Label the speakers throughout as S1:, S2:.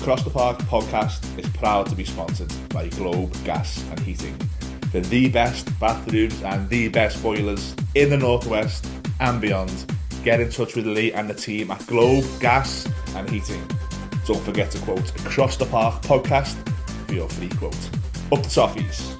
S1: Across the Park podcast is proud to be sponsored by Globe Gas and Heating. For the best bathrooms and the best boilers in the Northwest and beyond, get in touch with Lee and the team at Globe Gas and Heating. Don't forget to quote Across the Park podcast for your free quote. Up the toffees.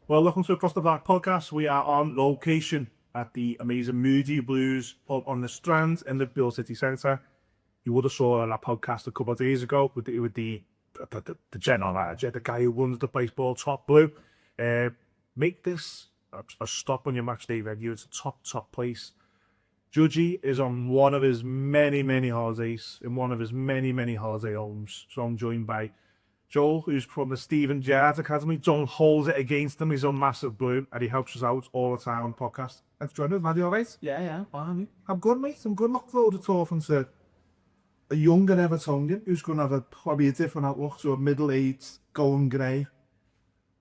S2: Well, welcome to Across the Park podcast. We are on location at the amazing Moody Blues pub on the Strand in the Liverpool City Centre. You would have saw that podcast a couple of days ago with the general manager, the guy who runs the baseball, Top Blue. Make this a stop on your match day venue. It's a top place. Judgy is on one of his many holidays, in one of his many holiday homes. So I'm joined by Joel, who's from the Stephen Gerrard Academy. Don't hold it against him. He's on massive bloom and he helps us out all the time on the podcast. Thanks for joining us, man. You all right?
S3: Yeah, fine.
S2: I'm good, mate. I'm good. Look forward to talking to a younger Evertonian who's going to have probably a different outlook to a middle-aged, going grey,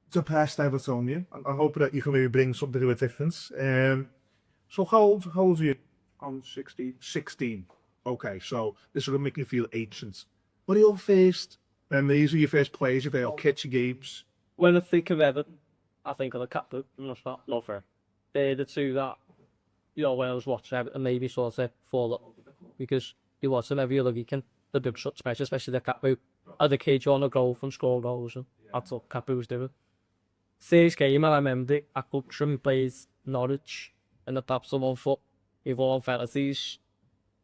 S2: depressed Evertonian. I hope that you can maybe bring something to a difference. So how old are you?
S3: I'm 16.
S2: 16. Okay, so this will make you feel ancient. What are your first memories of your first plays, your first kitchen games?
S3: When I think of Everton, I think of the Cat Boot and Love Her. They're the two that, when I was watching Everton, maybe sort of fall up. Because you watch them every other weekend, the big shot smash, especially the Cat Boot. Or the kids on a goal from score goals, and that's what Cat Boot was doing. First game, I remember it, at Guttram plays Norwich, and the taps on 1 foot. We've all fantasies.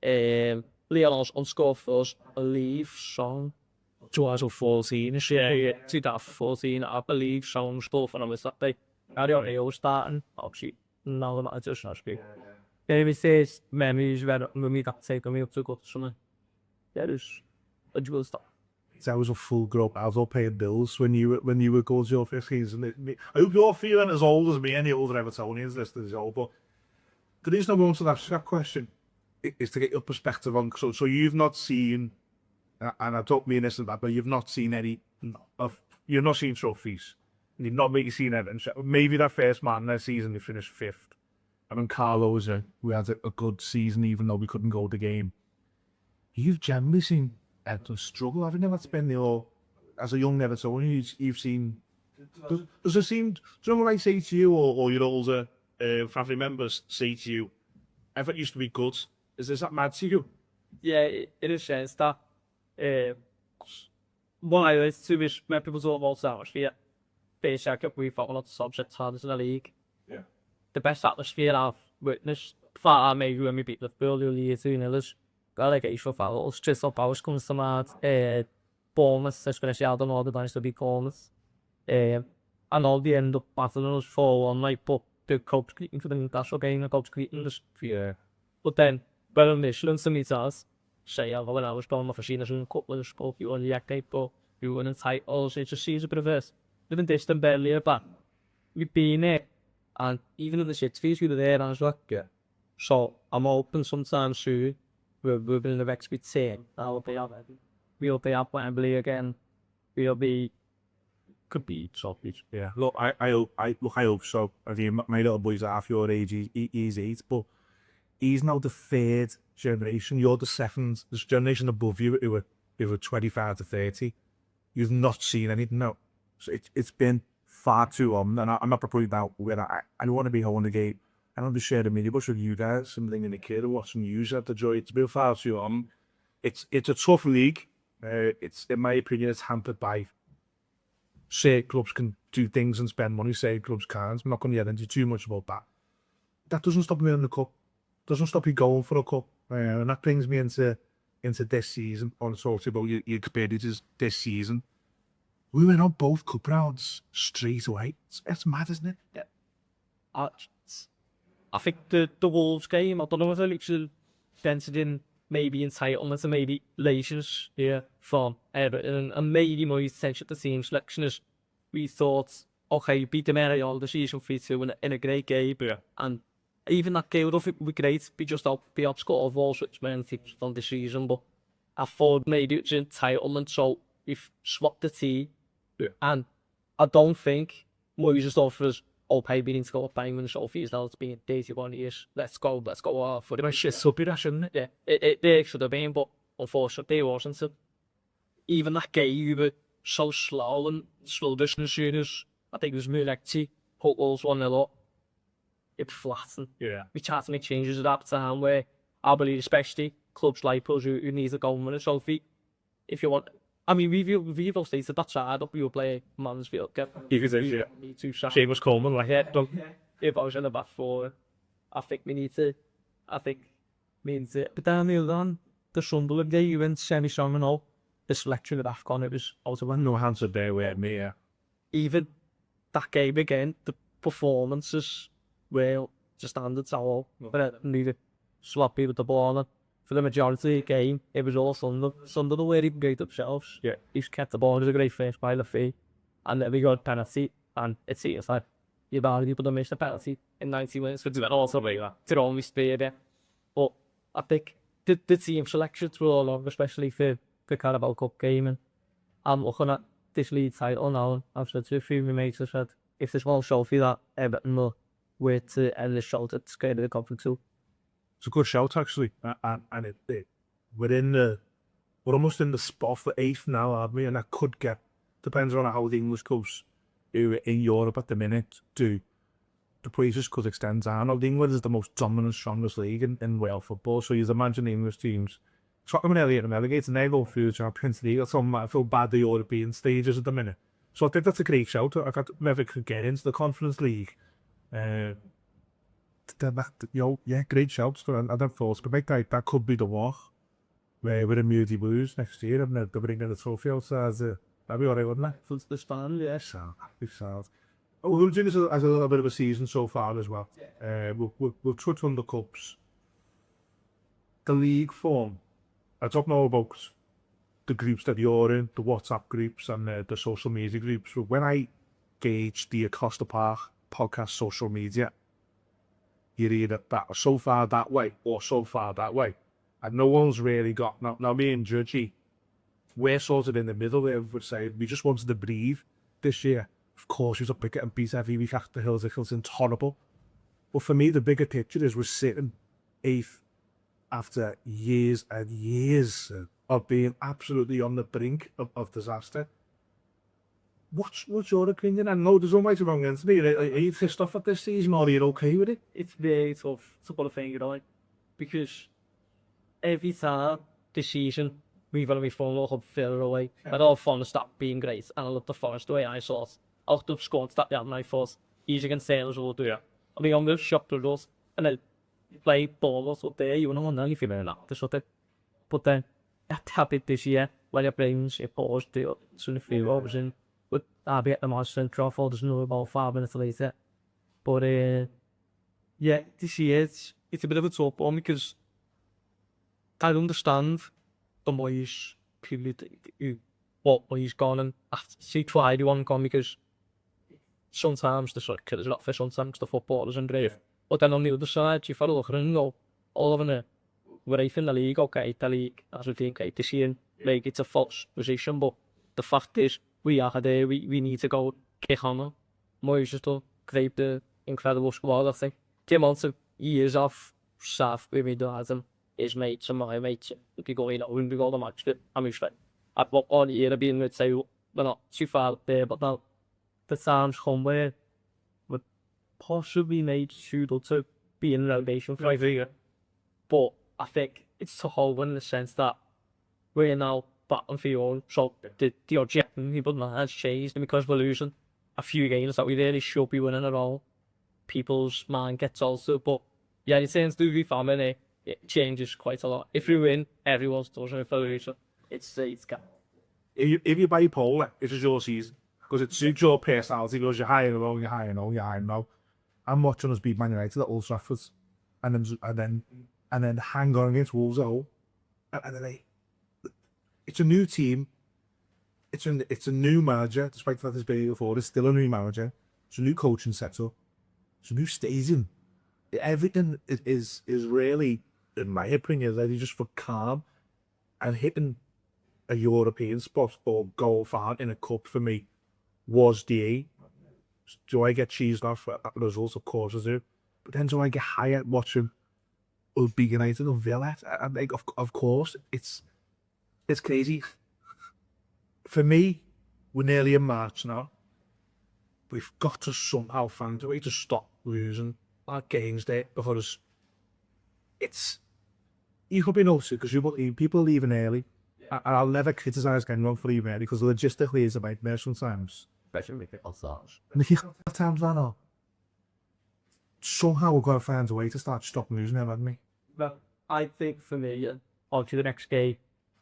S3: Leon's on score first, I believe, song. 2014, yeah, 2014, I believe, sounds stuff, and I was that day. I was starting, obviously, now the manager just not speak. Yeah, he says, memories when we got taken me up to go to something. Yeah, there's a jewel stuff.
S2: I was a full grown up. I was all paying bills when you were going to your first season. I hope you're feeling as old as me, any older Evertonians listening as old, but the reason I'm going to that question is to get your perspective on, so you've not seen, and I don't mean this as bad, but you've not seen you've not seen trophies. You've not really seen Everton. Maybe that first man that season they finished 5th. I mean, Carlos, we had a good season even though we couldn't go the game. You've generally seen Everton struggle, haven't you? That's been as a young Evertonian, you've seen. Does it seem? Do you know what I say to you, or your older family members say to you? Everton used to be good. Is that mad to you?
S3: Yeah, in a sense that. What I like to is when people talk about atmosphere, basically we've got a lot of subject hardest in the league.
S2: Yeah.
S3: The best atmosphere I've witnessed, far maybe when we beat Liverpool earlier year 2-0, got like 8 fouls, Crystal Palace comes to mind, Bournemouth, especially I don't know the nice to be Bournemouth. And all they end up battling us 4-1, like, but the coach creating for the Newcastle game, the coach creating just, yeah. But then, when I'm Michelin to meet us, say, when I was going off a scene as a couple of spoke, you won the Yacht but you won the titles, it just seems a bit of a living distant barely, but we've been there, and even in the shit fees, we were there as well. Yeah. So I'm hoping sometime soon, we'll be in the next bit 10, we'll be up Wembley again, could be trophies.
S2: Yeah, look, I hope so. I mean, my little boy's half your age, he's 8, but he's now the 3rd generation. You're the 7th. This generation above you who were 25 to 30. You've not seen anything now. So it's been far too long. And I'm not proposing now where I don't want to be holding the game. I don't want to share the minibus with you guys, something in the kid or watching you at the joy. It's been far too long. It's a tough league. It's, in my opinion, it's hampered by certain clubs can do things and spend money, certain clubs can't. I'm not going to get into too much about that. That doesn't stop me winning the cup. Doesn't stop you going for a cup. And that brings me into this season. On talking about your experiences this season. We went on both cup rounds straight away. It's mad, isn't it?
S3: Yeah. I think the Wolves game, I don't know if it literally dented in maybe entitlement to maybe laces here from Everton, and maybe my attention to the team selection is we thought, okay, you beat them early all the season 3-2 in a great game, and Even that game, I don't think we great. We just be outscored all which many things from the season, but I thought maybe it's entitlement, so we've swapped the team.
S2: Yeah.
S3: And I don't think Moyes offers, oh, pay me to go up paying the trophies now. It's been 81 years. Let's go for
S2: It was shit subby that, shouldn't it?
S3: yeah, it should have been, but unfortunately it wasn't. So even that game, we were so slow and sluggish as soon as I think it was Mulecki, put goals 1-0 up. It flattened.
S2: Yeah.
S3: We tried to make changes at that time where I believe, especially clubs like us who need to go and win a trophy. If you want, I mean, we've all stated that side up, we will play Mansfield.
S2: You could say, yeah.
S3: Me too,
S2: Seamus Coleman, like,
S3: yeah, if I was in the back four, I think we need to. But then the other one, the Sunderland game, you went semi-strong and all. The selection at AFCON, it was out of one.
S2: no hands up there with me, yeah.
S3: Even that game again, the performances were just standards all. But I needed sloppy with the ball. And for the majority of the game, it was all Sunderland. Sunderland were even great themselves.
S2: Yeah.
S3: He's kept the ball. It was a great first by Lafay. And then we got a penalty. And it's like, you've already put a missed a penalty in 90 minutes. But it's also like that. To only spare there. But I think the team selections were all long, especially for the Carabao Cup game. And I'm looking at this league title now. I've said to a few of my mates, I said, if there's one trophy that Everton will wait to end the shout at the of the conference too.
S2: It's a good shout, actually. And we're almost in the spot for 8th now, aren't we? And that could get, depends on how the English coast who are in Europe at the minute do. The prices could extend down. England is the most dominant, strongest league in Wales football. So you imagine the English teams. Tottenham and Elliot and Relegate, and they go through the Champions League. I feel bad the European stages at the minute. So I think that's a great shout. I got never could get into the Conference League. Yeah, great shouts. I don't thought, but that could be the one where we're in Moody Blues next year, and they're bringing the trophy outside. That'd be alright, wouldn't it?
S3: For the stand, yeah.
S2: Sad. We're doing this as a little bit of a season so far as well. We'll touch on the cups. The league form. I don't know about the groups that you're in, the WhatsApp groups and the social media groups. But when I gauge the Acosta Park podcast social media, you're either so far that way or so far that way. And no one's really got... Now me and Judgy, we're sort of in the middle there. We would say we just wanted to breathe this year. Of course, we was up getting beat every week after Hills. It's horrible. But for me, the bigger picture is we're sitting 8th after years and years of being absolutely on the brink of disaster. What's your opinion? I know there's always a wrong answer. Are you pissed off at this season or are you okay with it?
S3: It's very tough to put a finger on, because every time this season we've only fallen a little further away. I know Forest stopped being great, and I love the Forest the way I saw it. Out of squads that they had, and I thought easy against Sailors will do it. I mean, I'm going to shop through those, and then play ballers up there. You know if you're not this sort of. But then that happened this year when your brains paused to a few hours in. But I'll be at the match central for there's another about 5 minutes later. But yeah, this year it's a bit of a tough one, because I understand the Moyes period, what Moyes gone, and I see why they want gone, because sometimes the sort of killers not for sometimes the footballers and great. But then on the other side, you've got to look and go, all of it, we're in the league, okay, the league, as we think, okay, this year, like, it's a false position, but the fact is, we are there, we need to go kick on them. Moyes just to create the incredible squad, I think. The amount of years of staff we made them, his mates and my mates, we could go in, we go to the match, I mean, at what one year I've been, let's say, we're not too far up there, but now the times come where we're possibly made suitable to be in relegation for every year. But I think it's to hold in the sense that we're now battling for your own. So the objective people has changed, and because we're losing a few games that we really should be winning at all, people's mind gets also. But yeah, it seems to be family. It changes quite a lot. If we win, everyone's doing it for a reason. It's got.
S2: If you bipolar, this is your season. Because it suits your personality, because you're high and low, you're high and low, you're high and low. I'm watching us beat Man United at Old Trafford, and then hang on against Wolves at home, and then it's a new team. It's a new manager, despite the fact it's been before. It's still a new manager. It's a new coaching setup. It's a new stadium. everything is really, in my opinion, ready just for calm, and hitting a European spot or goal far in a cup for me was the A. Do I get cheesed off at that result? Of course I do. But then do I get higher watching Rugby United or Villa? I think, of course, it's crazy. For me, we're nearly in March now. We've got to somehow find a way to stop losing our games there, because you could be noticed because people are leaving early. And I'll never criticise anyone for leaving early, because logistically it's a nightmare sometimes.
S3: Especially with people stars.
S2: And if you have times that up, somehow we've got to find a way to start stopping losing them, haven't we?
S3: But I think for me, obviously the next game,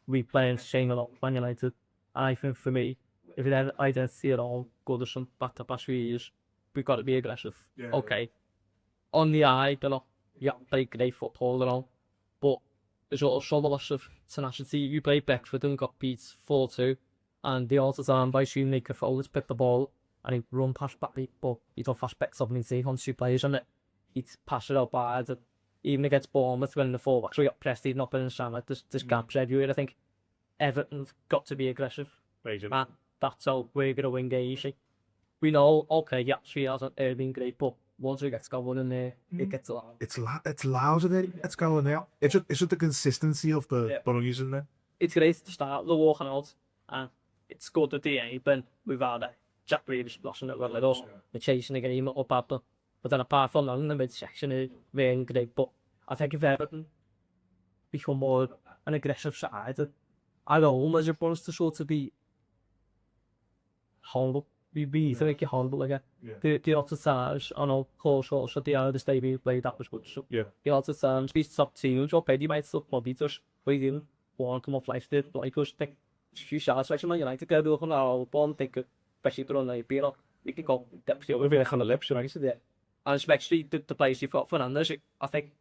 S3: we play in Shane a lot, Man United. And I think for me, if I don't see it all go to some back-to-back 3 years, we've got to be aggressive.
S2: Yeah.
S3: Okay. On the eye, they're not, play great football and all. But there's also a loss of tenacity. You play Beckford and got beat 4-2. And the other time by Shoemaker Fowler's picked the ball and he run past Bappy, but he don't fast back something see on 2 players on it. He'd pass it out bad. And even against Bournemouth when the fullbacks we got pressed, he'd not been in Sam. There's gaps everywhere. I think Everton's got to be aggressive. And that's how we're going to win games. We know, okay, yeah, she hasn't been great, but once it gets going in there, it gets loud.
S2: It's loud in it. It's going there. It's just the consistency of the bunnies, isn't it?
S3: It's great to start the walking out, and it's good at the end, but we've had Jack Grealish blossom it well at us. We're chasing the game up at them. But then apart from that, in the midsection, it's really great. But I think if Everton become more an aggressive side, I don't know, as it wants to sort of be humble. We to make you humble again. Yeah. The other times, I know, close also, the other day we played, that was good. So the other times, we top teams, or Paddy might still beat us, we didn't want to come off life, did like us, take a few shots, like Man United, go looking at our ball, take it, especially if they're on the beat up, you can go depth over really on the lips, right? So and especially the players you've got, Fernandes, I think,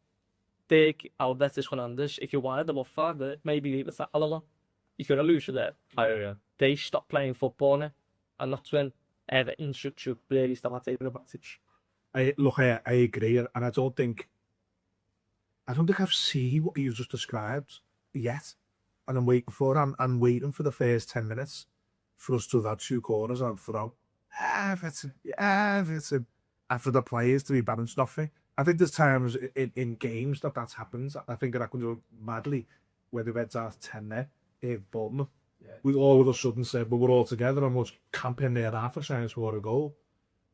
S3: take outlet this Fernandes, if you wanted them off far, maybe leave it that a lot. You could have lost there. They stopped playing football now, and that's when Everton should really start taking advantage.
S2: I agree, and I don't think I've seen what you just described yet, and I'm waiting for it. I'm waiting for the first 10 minutes for us to have 2 corners and throw Everton, and for the players to be balanced off it. I think there's times in games that happens. I think that can do madly where the Reds are 10 there, Bournemouth. We all of a sudden said, but we're all together and we're camping there half a chance for a goal.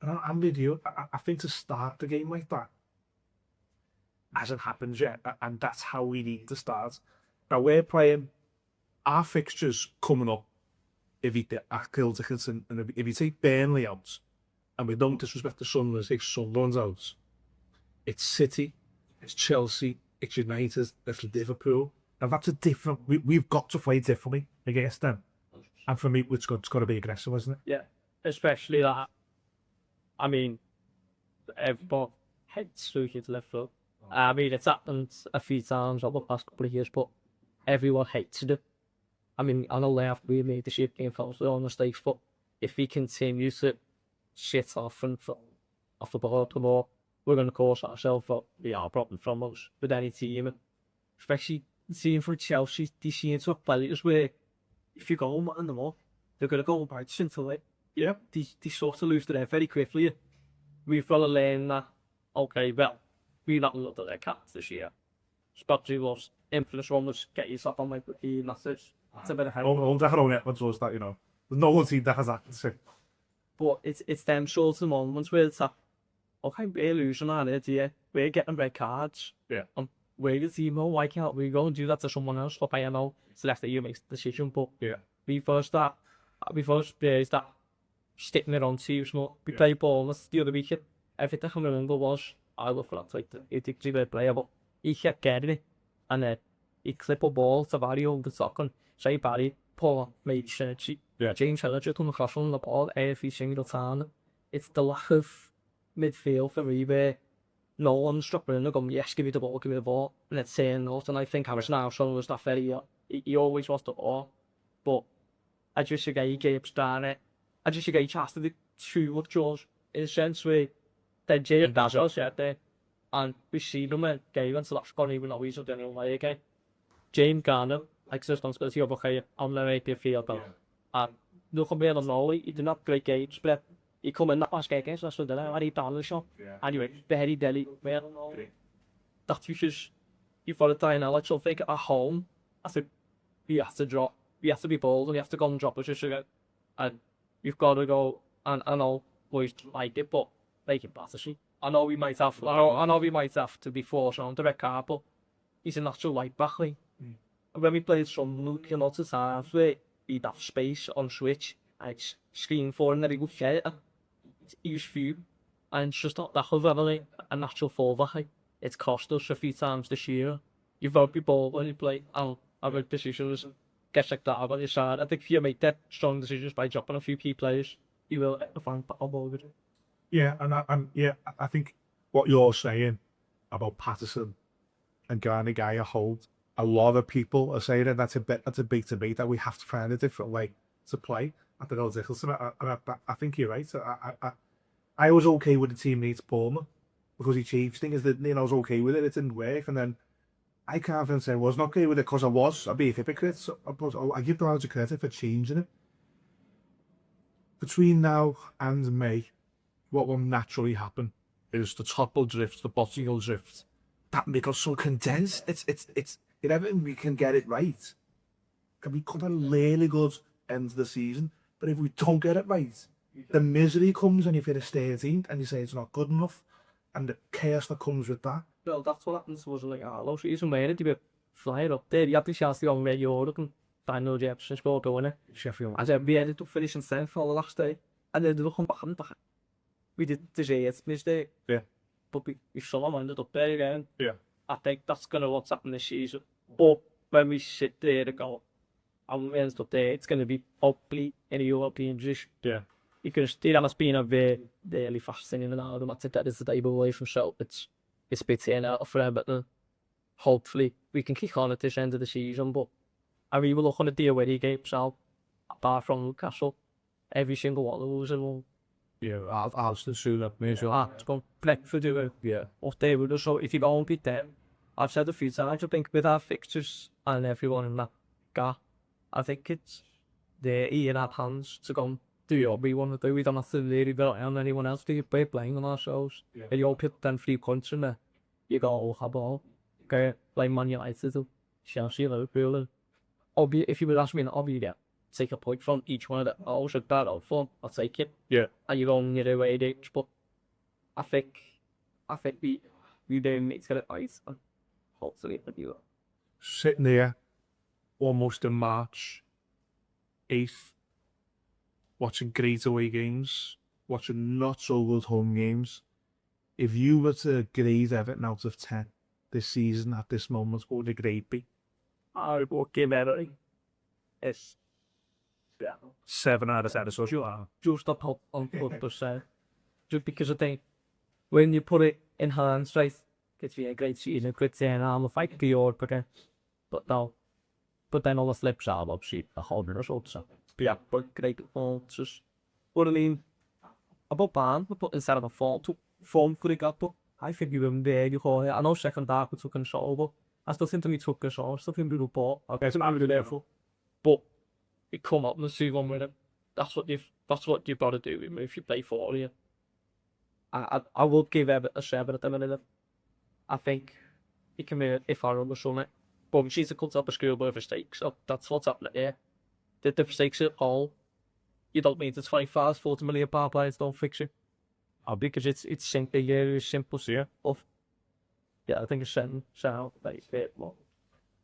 S2: And I'm with you. I think to start the game like that hasn't happened yet, and that's how we need to start. Now we're playing our fixtures coming up. If you kill Dickinson, and if you take Burnley out, and we don't disrespect the Sunderland, take Sunderland out, it's City, it's Chelsea, it's United, it's Liverpool. Now that's a different. We've got to play differently against them, and for me, it's got to be aggressive, isn't it?
S3: Yeah, especially that. I mean, everybody heads through his left foot. I mean, it's happened a few times over the past couple of years, but everyone hates it. I mean, I know they have we made the shape game for their own mistakes, but if he continues to shit off and off the ball tomorrow, we're going to cause ourselves a problem from us with any team, especially. Seeing for Chelsea, they seem to have players where if you go on them all, they're going to go about simply. Yeah, they sort of lose to them very quickly. We've got to learn that, okay, well, we're not looked at their caps this year. Especially was influence one was get yourself on my team, that's it. That's a bit of help.
S2: I'll definitely get one that, you know. There's no one team that has that. So.
S3: But it's them sorts of moments where it's like, okay, we're losing our idea, we're getting red cards.
S2: Yeah.
S3: We're the team, why can't we go and do that to someone else for PMO? So that's that you make the decision, but we first start sticking it on teams. We play Bournemouth the other weekend. Everything I can remember was I love for that, like the particular player, but he kept getting it, and then he clipped a ball to Barry over the top, and say Barry, Paul made synergy. James Hilliger come across on the ball every single time. It's the lack of midfield for me where no one's dropping in and going, yes, give me the ball, and it's saying out. And I think Harrison Armstrong was that very, he always was the ball. But I just think he gave down I just think he has to do too much, George, in a sense where then Jay and Dazos said there, And we see them yn geir yn sylafgon even always o dyn nhw'n lai again. James Garner, like just on sgwrs i o bach on the radio field fel. A nhw'n chymryd yn ôl I did not great games, but I come in that last game, so that's what they're like, down the shop. Anyway, very deli, well, that you've got to die now, like, so think at home, I think you have to drop, you have to be bold, and you have to go and drop it just again. And you've got to go, and I know boys like it, but make it better, see. I know we might have to be forced on the red card, but he's a natural right back, like. And when we played Sunderland, you know, to times where he'd have space on switch, I'd screen for him that he would get it. He was few, and it's just not that level, a natural fullback. It's cost us a few times this year. You've got to be bold when you play, and I've made decisions, get like that about your side. I think if you make that strong decisions by dropping a few key players, you will find on board with it.
S2: Yeah, I think what you're saying about Patterson and Garner Guy hold, a lot of people are saying that that's a big debate that we have to find a different way to play. I don't know, Dickelson. I think you're right. I was okay with the teammates Bournemouth because he changed things. That I was okay with it. It didn't work, and then I can't even say I wasn't okay with it because I'd be a hypocrite. So I give the lads a credit for changing it. Between now and May, what will naturally happen is the top will drift, the bottom will drift. That makes us so condensed. It's in everything we can get it right. Can we come a really good end of the season? But if we don't get it right, the misery comes when you finish 13th and you say it's not good enough, and the chaos that comes with that.
S3: Well, that's what happens was like Arlo season where it be flying up there. You have to chance to go on Europe and Daniel Jefferson scored going it.
S2: Sheffield.
S3: As we ended up finishing 10th for the last day, and then we come back and back. We did the Jets mistake.
S2: Yeah.
S3: But we somehow ended up there again.
S2: Yeah.
S3: I think that's gonna what's happening this season. But when we sit there and go, and we end up there, it's gonna be hopefully in a European position.
S2: Yeah.
S3: Because det has been a very fascinating now. The matter that is the table away from so it's a bit in out for Everton. Hopefully we can kick on at this end of the season, but I really will look on the deal where he games out apart from Newcastle. Every single one of those will.
S2: Yeah, I'll still shoot up me as well.
S3: It's going Brentford do it.
S2: Yeah.
S3: Or they would so if you don't beat them, I've said a few times I think with our fixtures and everyone in that gap, I think it's they're in our hands to go do what we want to do. We don't have to really rely on anyone else to be playing on ourselves.
S2: Yeah.
S3: And you all put then 3 points in there. You go, oh, have all. Okay, like Man United do. Chelsea, Liverpool. If you would ask me, I'll be there. Take a point from each one of the I'll that out for. I'll take it.
S2: Yeah.
S3: And you're on your way each. But I think we do need to get it right. And hopefully it'll do it.
S2: Sitting there, almost in March 8th, watching great away games, watching not so good home games. If you were to grade Everton out of 10 this season at this moment, what would the grade be?
S3: I would give everything. It's
S2: 7 out of 10, so you are.
S3: just a pop on purpose. Just because I think when you put it in hindsight, it's been a great season, a great season. I'm a fight for your again. But no. But then all the flip side, obviously, the whole result. So, yeah, but great performances. What I mean, about Barn, we put instead of a form for the gap, but I think we were there, you call it. I know second half we took control, but I still think we took control. I still think we were ball. Okay, so I'm there for. But we come up and see one with him. That's what you've got to do if you play for you. I will give Everton a 7 at the minute. I think he can be if I was on it. But she's a cut up a schoolboy of mistakes, so that's what's happening here. The mistakes at all. You don't mean the 25, 40 million pound players don't fix it. Because it's simple, yeah, it's simple, yeah. Yeah, I think it's 7, so like bit more.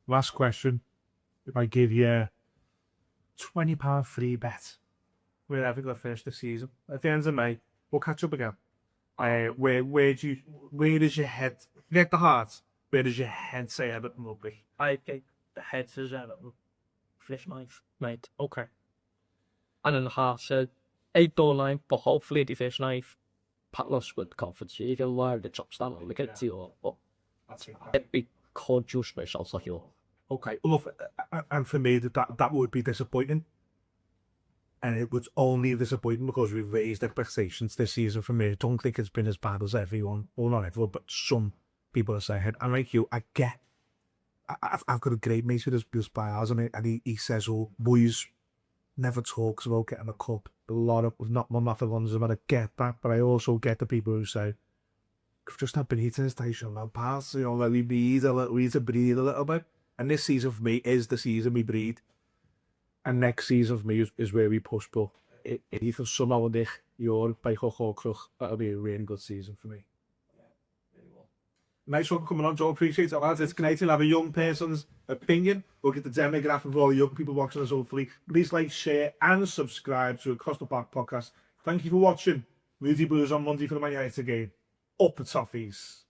S2: Last question. If I give you £20 free bet, we're ever going to finish the season at the end of May, we'll catch up again. Where does your head, get the heart, where does your head say Everton will be?
S3: I think the head says Everton. Finish 9th, mate. Okay. And then the heart said 8 or 9, but hopefully they finish 9th. Patlos with confidence. You can wear the chops down and look at you, but it'd be called just myself like you.
S2: Okay, well, and for me, that would be disappointing. And it was only disappointing because we've raised expectations this season for me. I don't think it's been as bad as everyone, well, not everyone, but some people are saying. And like you, I get, I've got a great mate who does Bills by ours, and he says, oh, boys never talks about getting a cup. A lot of, not the ones about to get that, but I also get the people who say, we've just not been eating this station now, pals, you know, let me breathe we need to breathe a little bit. And this season for me is the season we breathe. And next season for me is where we push, but it either somehow or dich, you're by hook or crook, that'll be a really good season for me. Nice one coming on, Joe. Appreciate it, lads. It's great to have a young person's opinion. We'll get the demographic of all the young people watching us, hopefully. Please like, share, and subscribe to Across the Park podcast. Thank you for watching. Moody Blues on Monday for the Man United game. Up the Toffees.